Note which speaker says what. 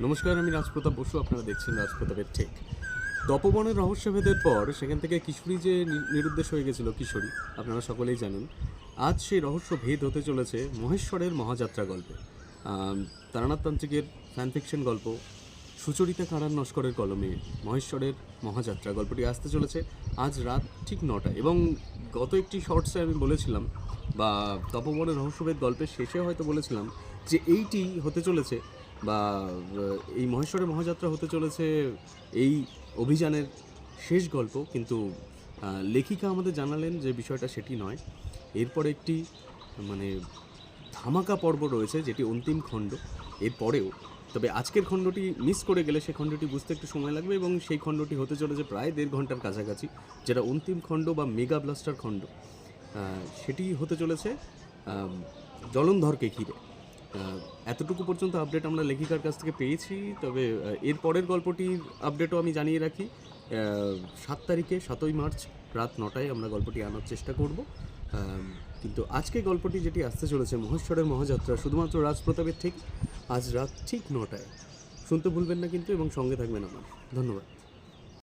Speaker 1: নমস্কার, আমি রাজপ্রতাপ বসু। আপনারা দেখছেন রাজপ্রতাপের ঠেক। তপবনের রহস্যভেদের পর সেখান থেকে কিশোরী যে নিরুদ্দেশ হয়ে গেছিল, কিশোরী, আপনারা সকলেই জানেন। আজ সেই রহস্য ভেদ হতে চলেছে মহেশ্বরের মহাযাত্রা গল্পে। তারানাথ তান্ত্রিকের ফ্যানফিকশন গল্প সুচরিতা কারার নস্করের কলমে মহেশ্বরের মহাযাত্রা গল্পটি আসতে চলেছে আজ রাত ঠিক 9টায়। এবং গত একটি শর্টসে আমি বলেছিলাম, বা তপবনের রহস্যভেদ গল্পের শেষে হয়তো বলেছিলাম, যে এইটি হতে চলেছে, বা এই মহেশ্বরের মহাযাত্রা হতে চলেছে এই অভিযানের শেষ গল্প। কিন্তু লেখিকা আমাদের জানালেন যে বিষয়টা সেটি নয়। এরপরে একটি মানে ধামাকা পর্ব রয়েছে, যেটি অন্তিম খণ্ড। এরপরেও তবে আজকের খণ্ডটি মিস করে গেলে সে খণ্ডটি বুঝতে একটু সময় লাগবে, এবং সেই খণ্ডটি হতে চলেছে প্রায় 1.5 ঘন্টার কাছাকাছি, যেটা অন্তিম খণ্ড বা মেগা ব্লাস্টার খণ্ড। সেটি হতে চলেছে জলন্ধরকে ঘিরে। এতটুকু পর্যন্ত আপডেট আমরা লেখিকার কাছ থেকে পেয়েছি। তবে এর পরের গল্পটির আপডেটও আমি জানিয়ে রাখি। 7 তারিখে 7ই মার্চ রাত 9টায় আমরা গল্পটি আনার চেষ্টা করব। কিন্তু আজকে গল্পটি যেটি আসতে চলেছে মহেশ্বরের মহাযাত্রা, শুধুমাত্র রাজপ্রতাপের ঠিক আজ রাত ঠিক 9টায়। শুনতে ভুলবেন না কিন্তু, এবং সঙ্গে থাকবেন আমার। ধন্যবাদ।